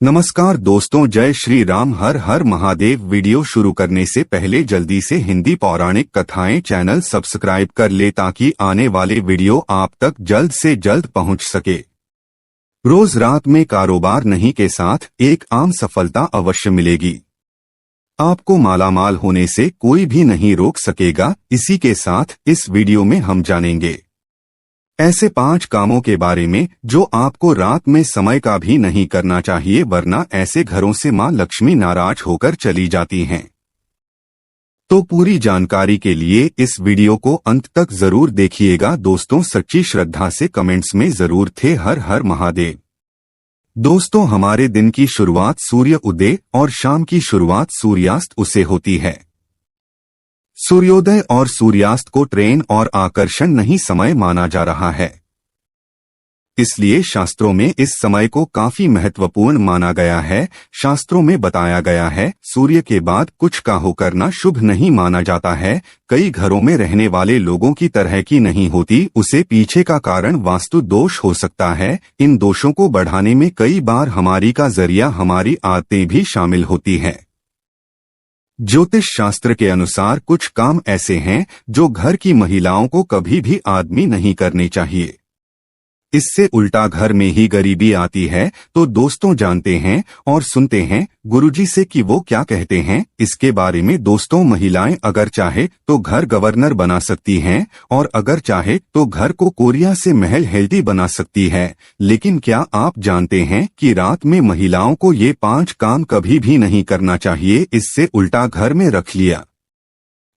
नमस्कार दोस्तों, जय श्री राम, हर हर महादेव। वीडियो शुरू करने से पहले जल्दी से हिंदी पौराणिक कथाएं चैनल सब्सक्राइब कर ले ताकि आने वाले वीडियो आप तक जल्द से जल्द पहुंच सके। रोज रात में कारोबार नहीं के साथ एक आम सफलता अवश्य मिलेगी। आपको मालामाल होने से कोई भी नहीं रोक सकेगा। इसी के साथ इस वीडियो में हम जानेंगे ऐसे 5 कामों के बारे में जो आपको रात में समय का भी नहीं करना चाहिए, वरना ऐसे घरों से मां लक्ष्मी नाराज होकर चली जाती हैं। तो पूरी जानकारी के लिए इस वीडियो को अंत तक जरूर देखिएगा। दोस्तों, सच्ची श्रद्धा से कमेंट्स में जरूर थे हर हर महादेव। दोस्तों, हमारे दिन की शुरुआत सूर्य उदय और शाम की शुरुआत सूर्यास्त उसे होती है। सूर्योदय और सूर्यास्त को ट्रेन और आकर्षण नहीं समय माना जा रहा है, इसलिए शास्त्रों में इस समय को काफी महत्वपूर्ण माना गया है। शास्त्रों में बताया गया है, सूर्य के बाद कुछ का हो करना शुभ नहीं माना जाता है। कई घरों में रहने वाले लोगों की तरह की नहीं होती, उसे पीछे का कारण वास्तु दोष हो सकता है। इन दोषों को बढ़ाने में कई बार हमारी का जरिया हमारी आदतें भी शामिल होती है। ज्योतिष शास्त्र के अनुसार कुछ काम ऐसे हैं जो घर की महिलाओं को कभी भी आदमी नहीं करने चाहिए। इससे उल्टा घर में ही गरीबी आती है। तो दोस्तों, जानते हैं और सुनते हैं गुरुजी से कि वो क्या कहते हैं इसके बारे में। दोस्तों, महिलाएं अगर चाहे तो घर गवर्नर बना सकती हैं और अगर चाहे तो घर को कोरिया से महल हेल्दी बना सकती है। लेकिन क्या आप जानते हैं कि रात में महिलाओं को ये 5 काम कभी भी नहीं करना चाहिए। इससे उल्टा घर में रख लिया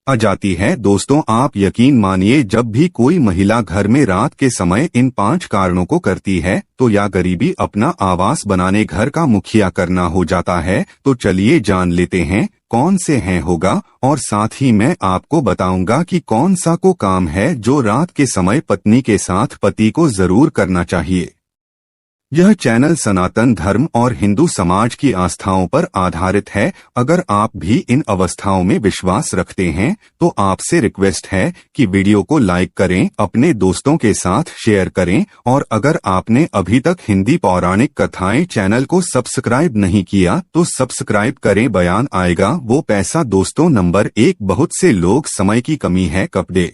आ जाती है। दोस्तों, आप यकीन मानिए, जब भी कोई महिला घर में रात के समय इन 5 कारणों को करती है तो या गरीबी अपना आवास बनाने घर का मुखिया करना हो जाता है। तो चलिए जान लेते हैं कौन से हैं होगा, और साथ ही मैं आपको बताऊंगा कि कौन सा को काम है जो रात के समय पत्नी के साथ पति को जरूर करना चाहिए। यह चैनल सनातन धर्म और हिंदू समाज की आस्थाओं पर आधारित है। अगर आप भी इन अवस्थाओं में विश्वास रखते हैं तो आपसे रिक्वेस्ट है कि वीडियो को लाइक करें, अपने दोस्तों के साथ शेयर करें, और अगर आपने अभी तक हिंदी पौराणिक कथाएं चैनल को सब्सक्राइब नहीं किया तो सब्सक्राइब करें, बयान आएगा वो पैसा। दोस्तों, नंबर 1, बहुत से लोग समय की कमी है, कपड़े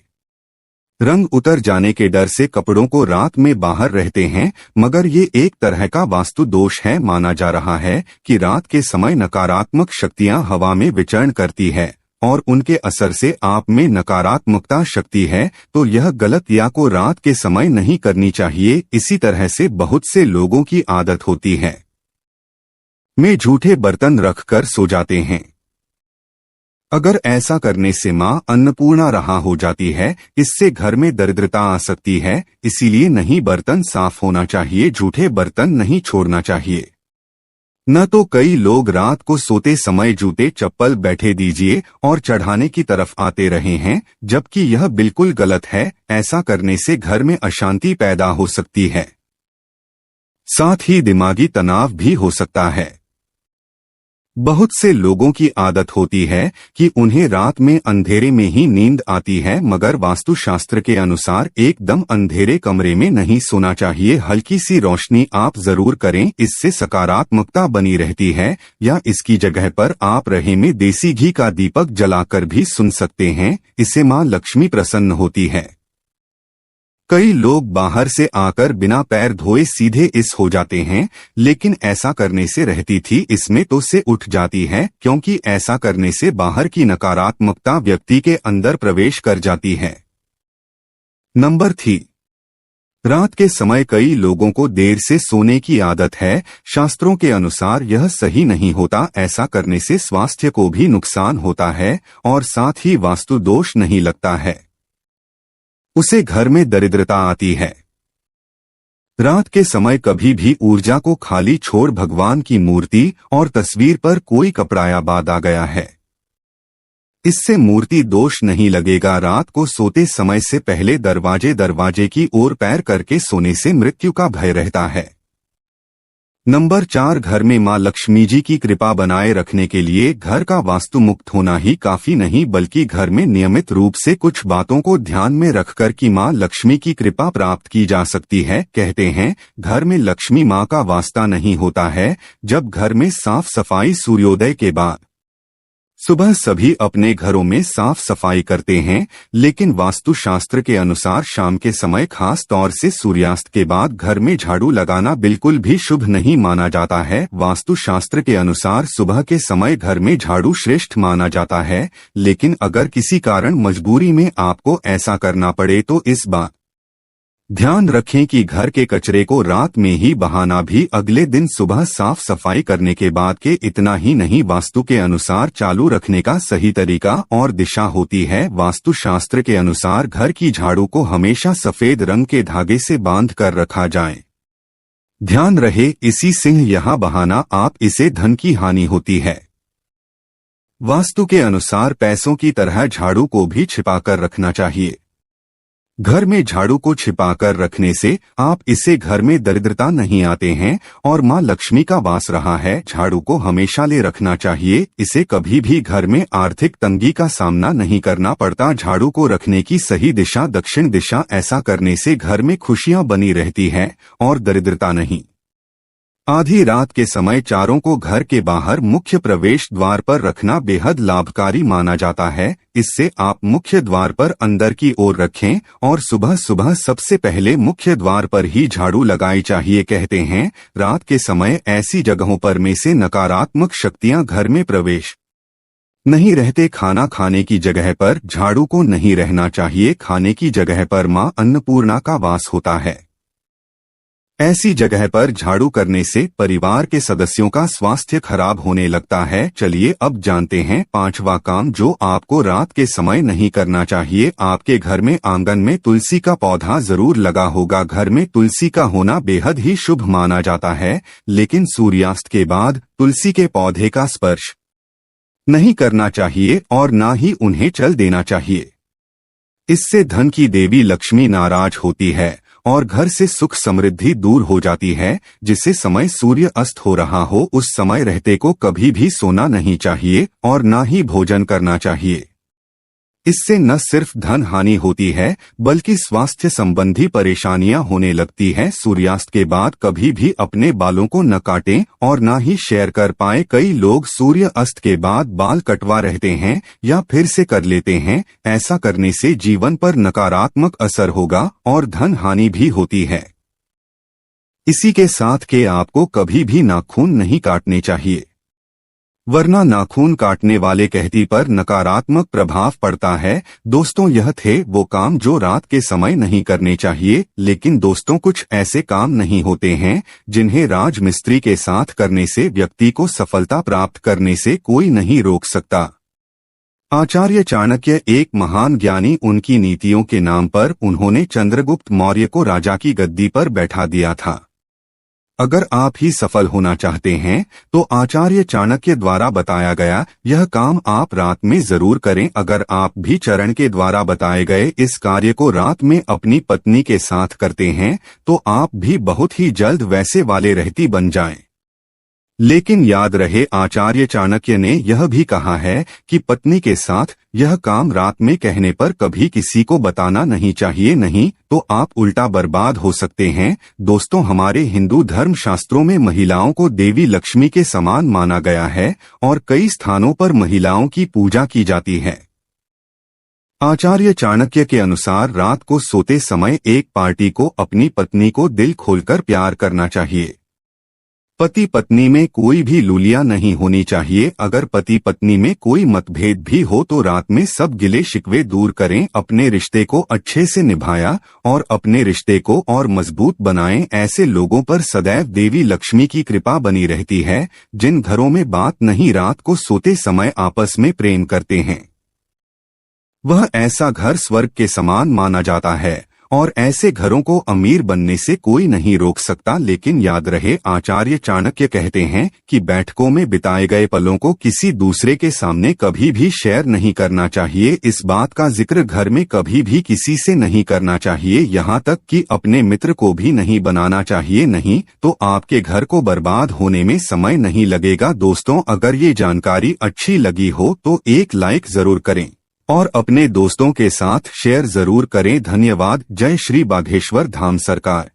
रंग उतर जाने के डर से कपड़ों को रात में बाहर रहते हैं, मगर ये एक तरह का वास्तु दोष है। माना जा रहा है कि रात के समय नकारात्मक शक्तियां हवा में विचरण करती है और उनके असर से आप में नकारात्मकता शक्ति है, तो यह गलत या को रात के समय नहीं करनी चाहिए। इसी तरह से बहुत से लोगों की आदत होती है में झूठे बर्तन रखकर सो जाते हैं। अगर ऐसा करने से मां अन्नपूर्णा रहा हो जाती है, इससे घर में दरिद्रता आ सकती है। इसीलिए नहीं बर्तन साफ होना चाहिए, झूठे बर्तन नहीं छोड़ना चाहिए। न तो कई लोग रात को सोते समय जूते चप्पल बैठे दीजिए और चढ़ाने की तरफ आते रहे हैं, जबकि यह बिल्कुल गलत है। ऐसा करने से घर में अशांति पैदा हो सकती है, साथ ही दिमागी तनाव भी हो सकता है। बहुत से लोगों की आदत होती है कि उन्हें रात में अंधेरे में ही नींद आती है, मगर वास्तुशास्त्र के अनुसार एकदम अंधेरे कमरे में नहीं सोना चाहिए। हल्की सी रोशनी आप जरूर करें, इससे सकारात्मकता बनी रहती है। या इसकी जगह पर आप रहे में देसी घी का दीपक जलाकर भी सुन सकते हैं, इससे मां लक्ष्मी प्रसन्न होती है। कई लोग बाहर से आकर बिना पैर धोए सीधे इस हो जाते हैं, लेकिन ऐसा करने से रहती थी इसमें तो से उठ जाती है, क्योंकि ऐसा करने से बाहर की नकारात्मकता व्यक्ति के अंदर प्रवेश कर जाती है। नंबर 3, रात के समय कई लोगों को देर से सोने की आदत है। शास्त्रों के अनुसार यह सही नहीं होता। ऐसा करने से स्वास्थ्य को भी नुकसान होता है और साथ ही वास्तु दोष नहीं लगता है, उसे घर में दरिद्रता आती है। रात के समय कभी भी ऊर्जा को खाली छोड़ भगवान की मूर्ति और तस्वीर पर कोई कपड़ा या बांध आ गया है, इससे मूर्ति दोष नहीं लगेगा। रात को सोते समय से पहले दरवाजे की ओर पैर करके सोने से मृत्यु का भय रहता है। नंबर 4, घर में मां लक्ष्मी जी की कृपा बनाए रखने के लिए घर का वास्तु मुक्त होना ही काफी नहीं, बल्कि घर में नियमित रूप से कुछ बातों को ध्यान में रखकर कि मां लक्ष्मी की कृपा प्राप्त की जा सकती है। कहते हैं घर में लक्ष्मी मां का वास्ता नहीं होता है जब घर में साफ सफाई सूर्योदय के बाद। सुबह सभी अपने घरों में साफ सफाई करते हैं, लेकिन वास्तुशास्त्र के अनुसार शाम के समय, खास तौर से सूर्यास्त के बाद घर में झाड़ू लगाना बिल्कुल भी शुभ नहीं माना जाता है। वास्तुशास्त्र के अनुसार सुबह के समय घर में झाड़ू श्रेष्ठ माना जाता है, लेकिन अगर किसी कारण मजबूरी में आपको ऐसा करना पड़े तो इस बात ध्यान रखें कि घर के कचरे को रात में ही बहाना भी अगले दिन सुबह साफ सफाई करने के बाद के इतना ही नहीं, वास्तु के अनुसार चालू रखने का सही तरीका और दिशा होती है। वास्तुशास्त्र के अनुसार घर की झाड़ू को हमेशा सफेद रंग के धागे से बांध कर रखा जाए। ध्यान रहे, इसी सिंह यहाँ बहाना आप इसे धन की हानि होती है। वास्तु के अनुसार पैसों की तरह झाड़ू को भी छिपाकर रखना चाहिए। घर में झाड़ू को छिपाकर रखने से आप इससे घर में दरिद्रता नहीं आते हैं और मां लक्ष्मी का वास रहा है। झाड़ू को हमेशा ले रखना चाहिए, इसे कभी भी घर में आर्थिक तंगी का सामना नहीं करना पड़ता। झाड़ू को रखने की सही दिशा दक्षिण दिशा, ऐसा करने से घर में खुशियां बनी रहती है और दरिद्रता नहीं। आधी रात के समय चारों को घर के बाहर मुख्य प्रवेश द्वार पर रखना बेहद लाभकारी माना जाता है। इससे आप मुख्य द्वार पर अंदर की ओर रखें और सुबह सुबह सबसे पहले मुख्य द्वार पर ही झाड़ू लगाई चाहिए। कहते हैं रात के समय ऐसी जगहों पर में से नकारात्मक शक्तियां घर में प्रवेश नहीं रहते। खाना खाने की जगह पर झाड़ू को नहीं रहना चाहिए। खाने की जगह पर मां अन्नपूर्णा का वास होता है। ऐसी जगह पर झाड़ू करने से परिवार के सदस्यों का स्वास्थ्य खराब होने लगता है। चलिए अब जानते हैं 5वां काम जो आपको रात के समय नहीं करना चाहिए। आपके घर में आंगन में तुलसी का पौधा जरूर लगा होगा। घर में तुलसी का होना बेहद ही शुभ माना जाता है, लेकिन सूर्यास्त के बाद तुलसी के पौधे का स्पर्श नहीं करना चाहिए और ना ही उन्हें चल देना चाहिए। इससे धन की देवी लक्ष्मी नाराज होती है और घर से सुख समृद्धि दूर हो जाती है। जिसे समय सूर्य अस्त हो रहा हो उस समय रहते को कभी भी सोना नहीं चाहिए और ना ही भोजन करना चाहिए। इससे न सिर्फ धन हानि होती है बल्कि स्वास्थ्य संबंधी परेशानियां होने लगती है। सूर्यास्त के बाद कभी भी अपने बालों को न काटें और न ही शेयर कर पाए। कई लोग सूर्य अस्त के बाद बाल कटवा रहते हैं या फिर से कर लेते हैं। ऐसा करने से जीवन पर नकारात्मक असर होगा और धन हानि भी होती है। इसी के साथ के आपको कभी भी नाखून नहीं काटने चाहिए, वरना नाखून काटने वाले कहती पर नकारात्मक प्रभाव पड़ता है। दोस्तों, यह थे वो काम जो रात के समय नहीं करने चाहिए। लेकिन दोस्तों, कुछ ऐसे काम नहीं होते हैं जिन्हें राजमिस्त्री के साथ करने से व्यक्ति को सफलता प्राप्त करने से कोई नहीं रोक सकता। आचार्य चाणक्य एक महान ज्ञानी, उनकी नीतियों के नाम पर उन्होंने चंद्रगुप्त मौर्य को राजा की गद्दी पर बैठा दिया था। अगर आप ही सफल होना चाहते हैं तो आचार्य चाणक्य द्वारा बताया गया यह काम आप रात में जरूर करें। अगर आप भी चरण के द्वारा बताए गए इस कार्य को रात में अपनी पत्नी के साथ करते हैं तो आप भी बहुत ही जल्द वैसे वाले रहती बन जाएं। लेकिन याद रहे, आचार्य चाणक्य ने यह भी कहा है कि पत्नी के साथ यह काम रात में कहने पर कभी किसी को बताना नहीं चाहिए, नहीं तो आप उल्टा बर्बाद हो सकते हैं। दोस्तों, हमारे हिंदू धर्म शास्त्रों में महिलाओं को देवी लक्ष्मी के समान माना गया है और कई स्थानों पर महिलाओं की पूजा की जाती है। आचार्य चाणक्य के अनुसार रात को सोते समय एक पार्टी को अपनी पत्नी को दिल खोलकर प्यार करना चाहिए। पति पत्नी में कोई भी लूलिया नहीं होनी चाहिए। अगर पति पत्नी में कोई मतभेद भी हो तो रात में सब गिले शिकवे दूर करें। अपने रिश्ते को अच्छे से निभाया और अपने रिश्ते को और मजबूत बनाएं। ऐसे लोगों पर सदैव देवी लक्ष्मी की कृपा बनी रहती है। जिन घरों में बात नहीं रात को सोते समय आपस में प्रेम करते हैं, वह ऐसा घर स्वर्ग के समान माना जाता है और ऐसे घरों को अमीर बनने से कोई नहीं रोक सकता। लेकिन याद रहे, आचार्य चाणक्य कहते हैं कि बैठकों में बिताए गए पलों को किसी दूसरे के सामने कभी भी शेयर नहीं करना चाहिए। इस बात का जिक्र घर में कभी भी किसी से नहीं करना चाहिए, यहाँ तक कि अपने मित्र को भी नहीं बनाना चाहिए, नहीं तो आपके घर को बर्बाद होने में समय नहीं लगेगा। दोस्तों, अगर ये जानकारी अच्छी लगी हो तो एक लाइक जरूर करें और अपने दोस्तों के साथ शेयर जरूर करें। धन्यवाद। जय श्री बाघेश्वर धाम सरकार।